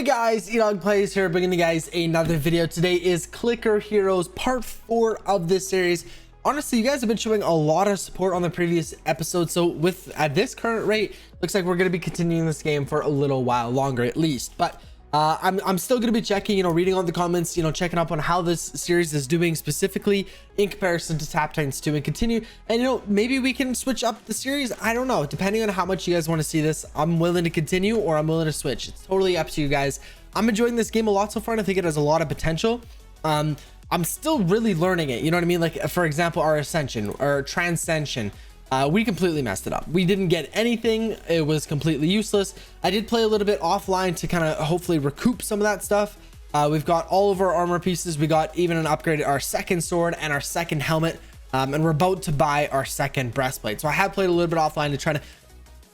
Hey guys, EdogPlays here, bringing you guys another video. Today is Clicker Heroes part 4 of this series. Honestly, you guys have been showing a lot of support on the previous episode, so at this current rate, looks like we're going to be continuing this game for a little while longer at least. But I'm still going to be checking, reading all the comments, checking up on how this series is doing specifically in comparison to Tap Titans 2 and continue. And maybe we can switch up the series. I don't know, depending on how much you guys want to see this. I'm willing to continue or I'm willing to switch. It's totally up to you guys. I'm enjoying this game a lot so far, and I think it has a lot of potential. I'm still really learning it, you know what I mean? Like, for example, our ascension or transcension, we completely messed it up. We didn't get anything. It was completely useless. I did play a little bit offline to kind of hopefully recoup some of that stuff. We've got all of our armor pieces. We got even an upgrade, our second sword and our second helmet. And we're about to buy our second breastplate. So I have played a little bit offline to try to,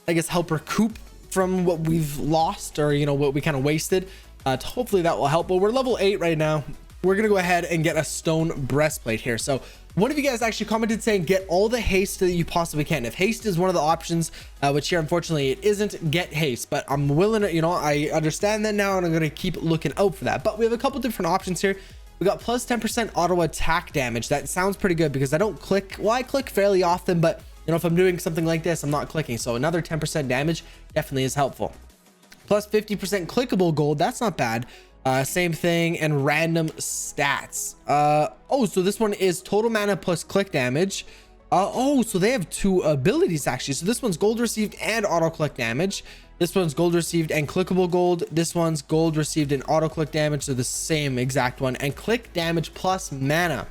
I guess, help recoup from what we've lost, or, what we kind of wasted. Hopefully that will help. But we're level 8 right now. We're going to go ahead and get a stone breastplate here. So one of you guys actually commented saying get all the haste that you possibly can. If haste is one of the options, which here unfortunately it isn't, get haste. But I'm willing to, I understand that now, and I'm going to keep looking out for that. But we have a couple different options here. We got plus 10% auto attack damage. That sounds pretty good because I don't click. Well, I click fairly often, but if I'm doing something like this, I'm not clicking. So another 10% damage definitely is helpful. Plus 50% clickable gold. That's not bad. Same thing, and random stats. So this one is total mana plus click damage. So they have two abilities actually. So this one's gold received and auto click damage. This one's gold received and clickable gold. This one's gold received and auto click damage. So the same exact one, and click damage plus mana.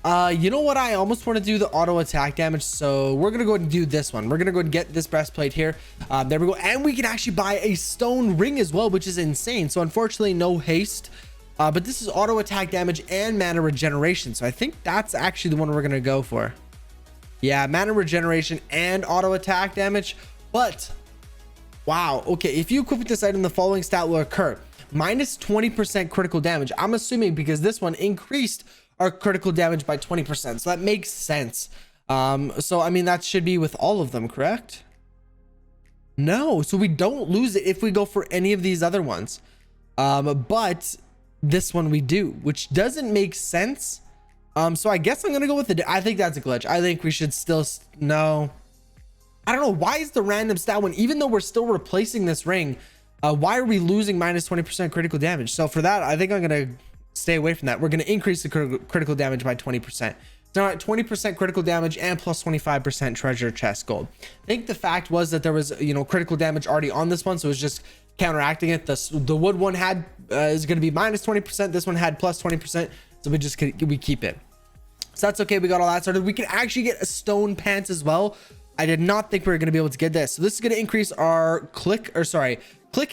You know what? I almost want to do the auto attack damage, so we're gonna go ahead and do this one. We're gonna go ahead and get this breastplate here. There we go, and we can actually buy a stone ring as well, which is insane. So unfortunately, no haste, but this is auto attack damage and mana regeneration. So I think that's actually the one we're gonna go for. Yeah, mana regeneration and auto attack damage. But wow, okay. If you equip this item, the following stat will occur: minus 20% critical damage. I'm assuming because this one increased our critical damage by 20%, so that makes sense. So I mean, that should be with all of them, correct? No, so we don't lose it if we go for any of these other ones, but this one we do, which doesn't make sense. So I guess I'm gonna go with it. I think that's a glitch. I think we should still no, I don't know, why is the random stat one, even though we're still replacing this ring, why are we losing minus 20% critical damage? So for that, I think I'm gonna stay away from that. We're going to increase the critical damage by 20%. So at 20% critical damage and plus 25% treasure chest gold. I think the fact was that there was, critical damage already on this one, so it was just counteracting it. The wood one had is going to be minus 20%. This one had plus 20%, so we keep it. So that's okay. We got all that started. We can actually get a stone pants as well. I did not think we were going to be able to get this. So this is going to increase our click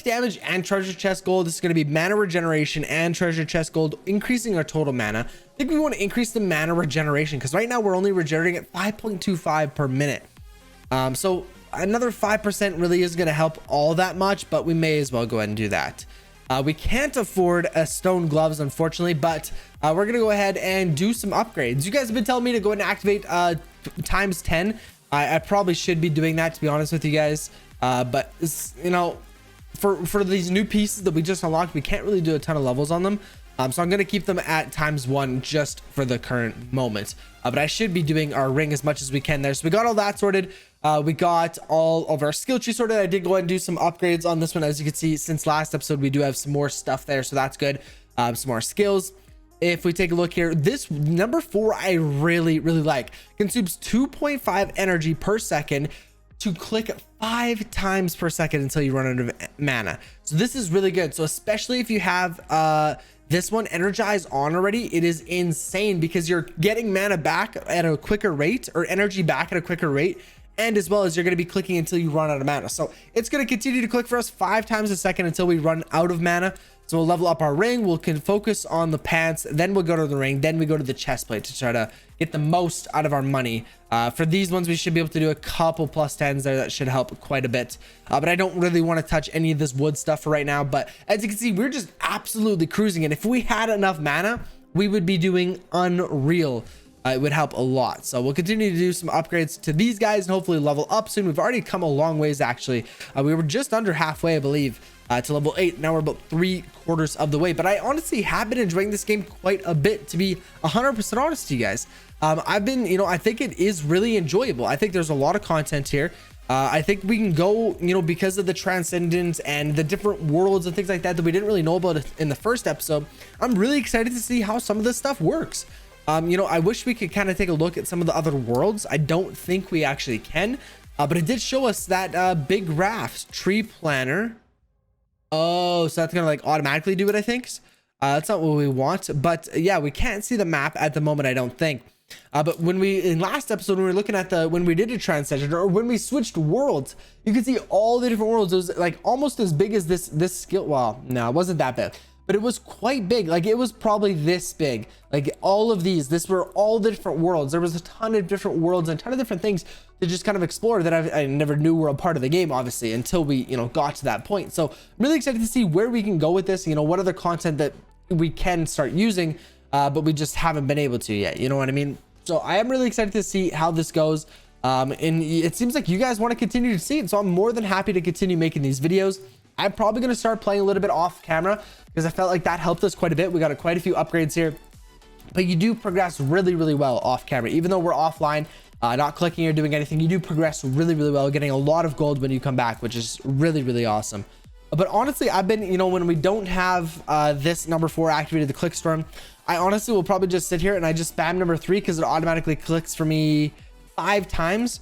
damage and treasure chest gold. This is going to be mana regeneration and treasure chest gold, increasing our total mana. I think we want to increase the mana regeneration because right now we're only regenerating at 5.25 per minute. So another 5% really is going to help all that much, but we may as well go ahead and do that. We can't afford a stone gloves, unfortunately, but we're going to go ahead and do some upgrades. You guys have been telling me to go ahead and activate times 10. I probably should be doing that, to be honest with you guys. But for these new pieces that we just unlocked, we can't really do a ton of levels on them. So I'm going to keep them at times 1 just for the current moment. But I should be doing our ring as much as we can there. So we got all that sorted. We got all of our skill tree sorted. I did go ahead and do some upgrades on this one. As you can see, since last episode, we do have some more stuff there. So that's good. Some more skills. If we take a look here, this number 4, I really, really like. Consumes 2.5 energy per second to click 5 times per second until you run out of mana. So this is really good. So especially if you have this one energized on already, it is insane because you're getting mana back at a quicker rate, or energy back at a quicker rate, and as well as you're going to be clicking until you run out of mana. So it's going to continue to click for us 5 times a second until we run out of mana. So we'll level up our ring, we'll focus on the pants, then we'll go to the ring, then we go to the chest plate to try to get the most out of our money. For these ones, we should be able to do a couple plus 10s there. That should help quite a bit. But I don't really want to touch any of this wood stuff for right now. But as you can see, we're just absolutely cruising. And if we had enough mana, we would be doing unreal. It would help a lot. So we'll continue to do some upgrades to these guys and hopefully level up soon. We've already come a long ways, actually. We were just under halfway, I believe. to level 8. Now we're about 3/4 of the way, but I honestly have been enjoying this game quite a bit, to be 100% honest to you guys. I've been, you know, I think it is really enjoyable. I think there's a lot of content here. I think we can go, you know, because of the transcendence and the different worlds and things like that we didn't really know about in the first episode. I'm really excited to see how some of this stuff works. You know, I wish we could kind of take a look at some of the other worlds. I don't think we actually can, but it did show us that big raft tree planner. Oh, so that's gonna like automatically do it, I think. That's not what we want, but yeah, we can't see the map at the moment, I don't think. But when we, in last episode, when we were looking at when we did a transition, or when we switched worlds, you could see all the different worlds. It was like almost as big as this skill. Well, no, it wasn't that big, but it was quite big. Like it was probably this big. Like all of these were all the different worlds. There was a ton of different worlds and a ton of different things to just kind of explore that I never knew were a part of the game, obviously, until we, you know, got to that point. So I'm really excited to see where we can go with this. You know, what other content that we can start using, but we just haven't been able to yet. You know what I mean? So I am really excited to see how this goes. And it seems like you guys want to continue to see it. So I'm more than happy to continue making these videos. I'm probably going to start playing a little bit off camera because I felt like that helped us quite a bit. We got quite a few upgrades here, but you do progress really, really well off camera. Even though we're offline, not clicking or doing anything, you do progress really, really well, getting a lot of gold when you come back, which is really, really awesome. But honestly, I've been, you know, when we don't have this number 4 activated, the click storm, I honestly will probably just sit here and I just spam number 3 because it automatically clicks for me 5 times.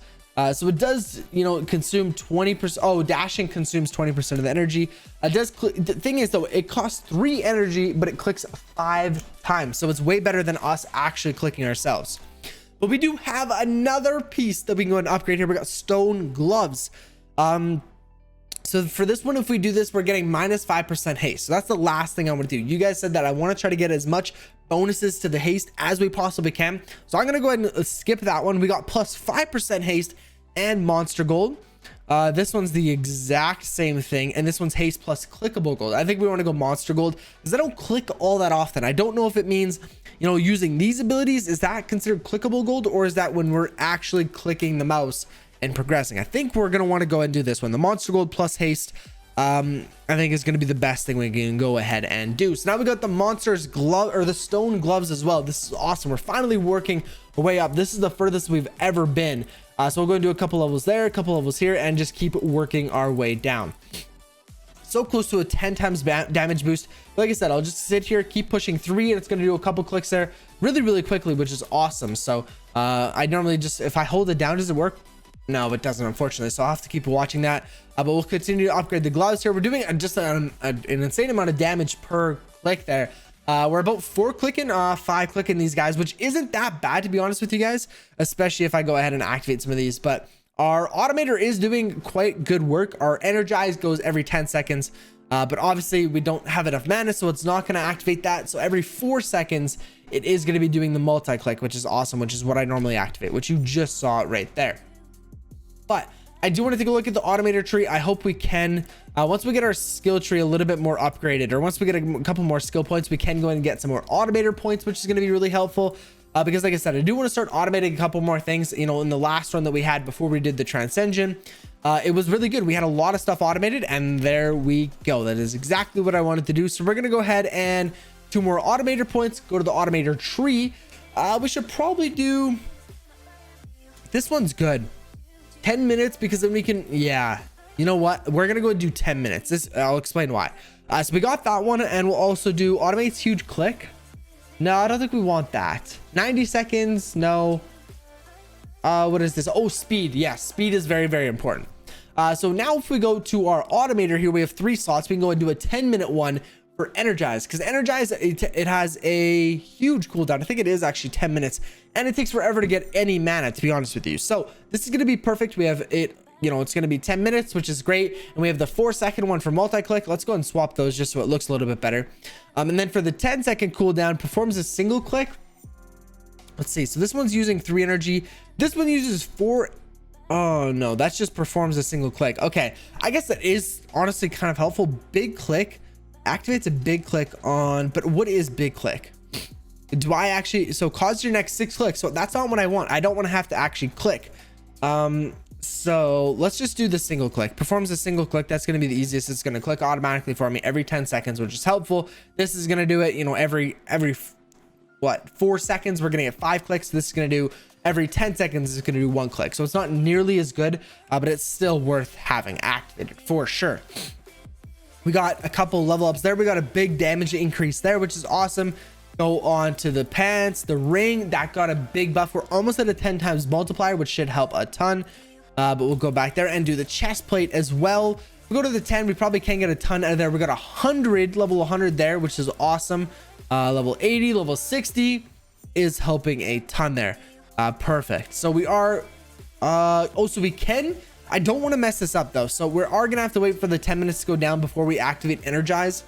So it does, you know, consume 20%. Oh, dashing consumes 20% of the energy. It does. The thing is, though, it costs 3 energy, but it clicks 5 times. So it's way better than us actually clicking ourselves. But we do have another piece that we can go and upgrade here. We got stone gloves. So for this one, if we do this, we're getting minus 5% haste. So that's the last thing I want to do. You guys said that I want to try to get as much bonuses to the haste as we possibly can. So I'm going to go ahead and skip that one. We got plus 5% haste and monster gold. This one's the exact same thing. And this one's haste plus clickable gold. I think we want to go monster gold because I don't click all that often. I don't know if it means, you know, using these abilities, is that considered clickable gold, or is that when we're actually clicking the mouse and progressing? I think we're going to want to go ahead and do this one. The monster gold plus haste, I think is going to be the best thing we can go ahead and do. So now we got the monster's glove, or the stone gloves as well. This is awesome. We're finally working our way up. This is the furthest we've ever been. So we'll go and do a couple levels there, a couple levels here, and just keep working our way down. So close to a 10 times damage boost. Like I said, I'll just sit here, keep pushing 3, and it's going to do a couple clicks there really, really quickly, which is awesome. So I normally just, if I hold it down, does it work? No, it doesn't, unfortunately. So I'll have to keep watching that. But we'll continue to upgrade the gloves here. We're doing just an insane amount of damage per click there. We're about 4 clicking, 5 clicking these guys, which isn't that bad, to be honest with you guys, especially if I go ahead and activate some of these. But our automator is doing quite good work. Our energize goes every 10 seconds. But obviously we don't have enough mana, so it's not going to activate that. So every 4 seconds, it is going to be doing the multi-click, which is awesome, which is what I normally activate, which you just saw it right there. But I do want to take a look at the automator tree. I hope we can, once we get our skill tree a little bit more upgraded, or once we get a couple more skill points, we can go and get some more automator points, which is going to be really helpful. Because like I said, I do want to start automating a couple more things. You know, in the last run that we had before we did the transcension, it was really good. We had a lot of stuff automated, and there we go. That is exactly what I wanted to do. So we're going to go ahead and 2 more automator points, go to the automator tree. We should probably do, this one's good. 10 minutes, because then we can, yeah, you know what, we're gonna go and do 10 minutes. This, I'll explain why. So we got that one, and we'll also do automates huge click. No, I don't think we want that. 90 seconds, no. What is this? Oh, speed. Yes, speed is very, very important. So now if we go to our automator here, we have 3 slots. We can go and do a 10-minute one for energize, because energize, it has a huge cooldown. I think it is actually 10 minutes, and it takes forever to get any mana, to be honest with you. So this is going to be perfect. We have it, you know, it's going to be 10 minutes, which is great. And we have the 4-second one for multi-click. Let's go and swap those just so it looks a little bit better. And then for the 10-second cooldown, performs a single click. Let's see. So this one's using 3 energy. This one uses 4. Oh no, that's just performs a single click. Okay, I guess that is honestly kind of helpful. Big click activates a big click on, but what is big click? Do I actually, so cause your next 6 clicks? So that's not what I want. I don't want to have to actually click. So So let's just do the single click. Performs a single click. That's going to be the easiest. It's going to click automatically for me every 10 seconds, which is helpful. This is going to do it, you know, every what, 4 seconds we're going to get 5 clicks. This is going to do every 10 seconds. It's going to do 1 click. So it's not nearly as good, but it's still worth having activated for sure. We got a couple level ups there. We got a big damage increase there, which is awesome. Go on to the pants, the ring that got a big buff. We're almost at a 10 times multiplier, which should help a ton. But we'll go back there and do the chest plate as well. We go to the 10. We probably can't get a ton out of there. We got 100, level 100 there, which is awesome. Level 80, level 60 is helping a ton there. Perfect. So we are so we can, I don't want to mess this up though, so we are gonna have to wait for the 10 minutes to go down before we activate energize,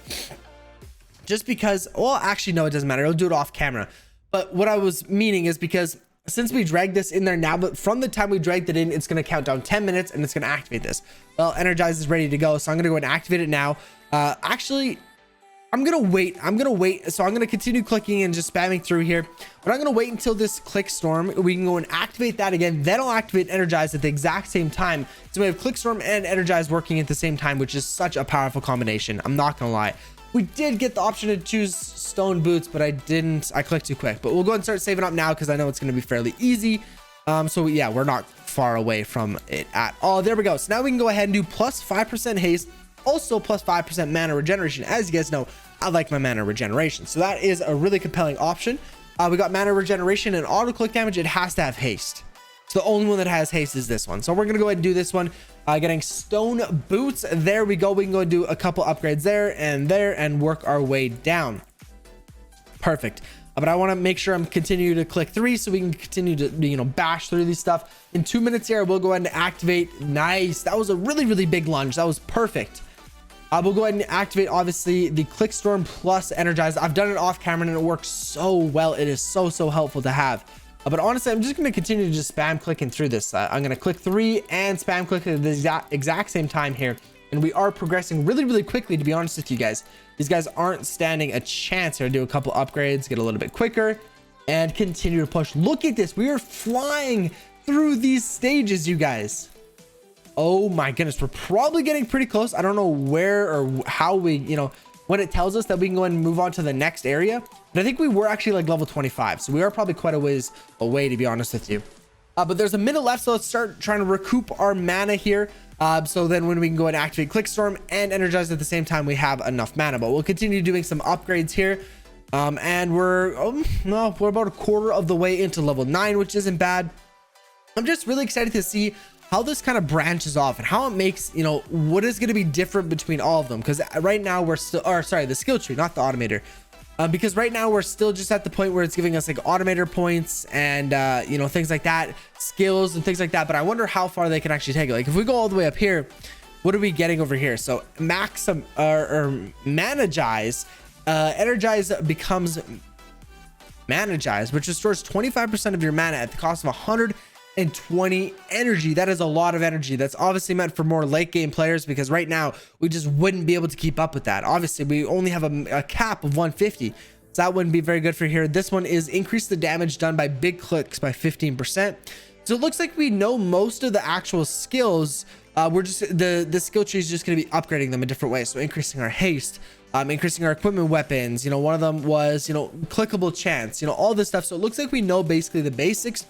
just because, well, actually no, it doesn't matter, I'll do it off camera. But what I was meaning is because since we dragged this in there now, but from the time we dragged it in, it's going to count down 10 minutes and it's going to activate this. Well, energize is ready to go, so I'm going to go and activate it now. Actually, I'm going to wait. So I'm going to continue clicking and just spamming through here, but I'm going to wait until this click storm. We can go and activate that again. Then I'll activate energize at the exact same time. So we have click storm and energize working at the same time, which is such a powerful combination. I'm not going to lie. We did get the option to choose stone boots, but I clicked too quick. But we'll go and start saving up now because I know it's going to be fairly easy. So yeah, we're not far away from it at all. There we go. So now we can go ahead and do plus 5% haste, also plus 5% mana regeneration. As you guys know, I like my mana regeneration, so that is a really compelling option. We got mana regeneration and auto click damage. It has to have haste. So the only one that has haste is this one. So we're gonna go ahead and do this one. Getting stone boots. There we go. We can go and do a couple upgrades there and work our way down. Perfect. But I want to make sure I'm continuing to click 3 so we can continue to, you know, bash through these stuff. In 2 minutes here, we'll go ahead and activate. Nice. That was a really, really big lunge. That was perfect. We'll go ahead and activate, obviously, the click storm plus energize. I've done it off camera and it works so well. It is so helpful to have. But honestly, I'm just going to continue to just spam clicking through this. I'm going to click 3 and spam click at the exact same time here. And we are progressing really, really quickly, to be honest with you guys. These guys aren't standing a chance here. Do a couple upgrades, get a little bit quicker, and continue to push. Look at this. We are flying through these stages, you guys. Oh my goodness. We're probably getting pretty close. I don't know where or how we, you know, when it tells us that we can go ahead and move on to the next area. But I think we were actually like level 25. So we are probably quite a ways away, to be honest with you. But there's a minute left. So let's start trying to recoup our mana here. So then when we can go and activate click storm and energize at the same time, we have enough mana. But we'll continue doing some upgrades here. And we're about a quarter of the way into level 9, which isn't bad. I'm just really excited to see how this kind of branches off and how it makes, you know, what is going to be different between all of them. Because right now we're still, or sorry, the skill tree, not the automator. Because right now we're still just at the point where it's giving us like automator points and, you know, things like that, skills and things like that. But I wonder how far they can actually take it. Like if we go all the way up here, what are we getting over here? So max or managize, energize becomes managize, which restores 25% of your mana at the cost of 120 energy. That is a lot of energy. That's obviously meant for more late game players, because right now we just wouldn't be able to keep up with that. Obviously we only have a cap of 150, so that wouldn't be very good for here. This one is increase the damage done by big clicks by 15%. So it looks like we know most of the actual skills. We're just the skill tree is just going to be upgrading them in different ways. So increasing our haste, increasing our equipment weapons, you know, one of them was, you know, clickable chance, you know, all this stuff. So it looks like we know basically the basics.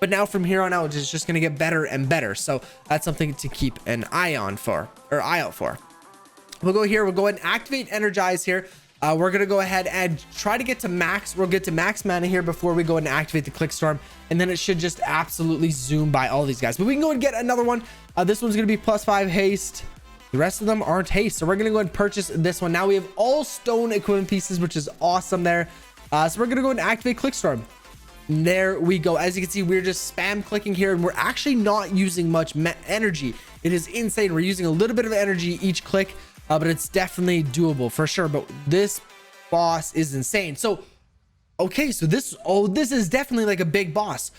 But now from here on out, it's just going to get better and better. So that's something to keep an eye out for. We'll go here. We'll go ahead and activate energize here. We're going to go ahead and try to get to max. We'll get to max mana here before we go ahead and activate the click storm. And then it should just absolutely zoom by all these guys. But we can go and get another one. This one's going to be plus 5 haste. The rest of them aren't haste. So we're going to go ahead and purchase this one. Now we have all stone equipment pieces, which is awesome there. So we're going to go ahead and activate click storm. There we go. As you can see, we're just spam clicking here and we're actually not using much energy. It is insane. We're using a little bit of energy each click, but it's definitely doable for sure. But this boss is insane. So okay, so this is definitely like a big boss.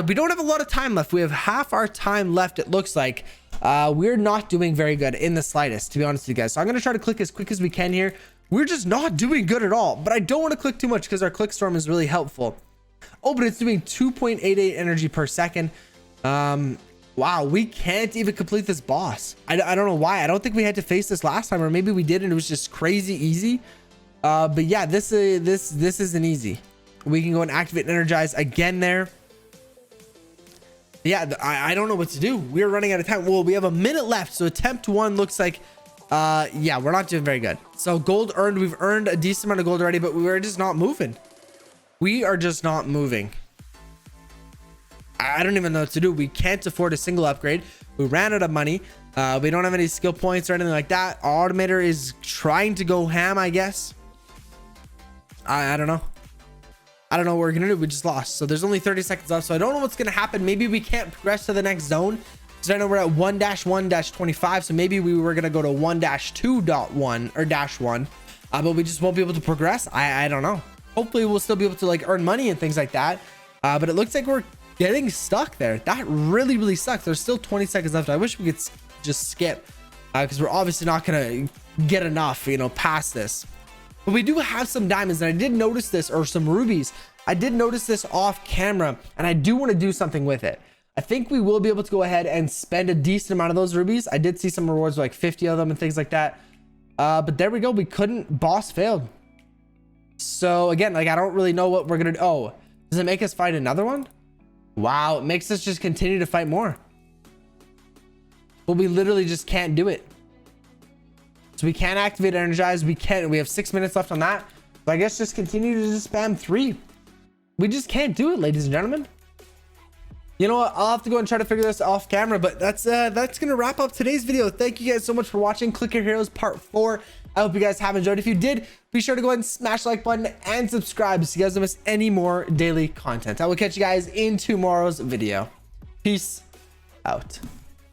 We don't have a lot of time left. We have half our time left, it looks like. We're not doing very good in the slightest, to be honest with you guys. So I'm going to try to click as quick as we can here. We're just not doing good at all, but I don't want to click too much because our click storm is really helpful. Oh, but it's doing 2.88 energy per second. Wow, we can't even complete this boss. I don't know why. I don't think we had to face this last time, or maybe we did and it was just crazy easy. But yeah, this isn't easy. We can go and activate and energize again there. Yeah, I don't know what to do. We're running out of time. Well, we have a minute left, so attempt 1 looks like yeah, we're not doing very good. So gold earned, we've earned a decent amount of gold already, but we're just not moving. We are just not moving. I don't even know what to do. We can't afford a single upgrade. We ran out of money. We don't have any skill points or anything like that. Our automator is trying to go ham, I guess. I don't know. I don't know what we're gonna do. We just lost. So there's only 30 seconds left. So I don't know what's gonna happen. Maybe we can't progress to the next zone. So I know we're at 1-1-25. So maybe we were gonna go to 1-2.1 or -1. But we just won't be able to progress. I don't know. Hopefully we'll still be able to like earn money and things like that. But it looks like we're getting stuck there. That really sucks. There's still 20 seconds left. I wish we could just skip because we're obviously not gonna get enough, you know, past this. But we do have some diamonds, and I did notice this, or some rubies. I did notice this off camera, and I do want to do something with it. I think we will be able to go ahead and spend a decent amount of those rubies. I did see some rewards, like 50 of them and things like that. But there we go. We couldn't. Boss failed. So again, like I don't really know what we're gonna do. Oh, does it make us fight another one? Wow, it makes us just continue to fight more. But we literally just can't do it. So we can't activate energize. We have 6 minutes left on that. So I guess just continue to just spam 3. We just can't do it, ladies and gentlemen. You know what? I'll have to go and try to figure this off camera, but that's gonna wrap up today's video. Thank you guys so much for watching Clicker Heroes Part 4. I hope you guys have enjoyed. If you did, be sure to go ahead and smash the like button and subscribe so you guys don't miss any more daily content. I will catch you guys in tomorrow's video. Peace out.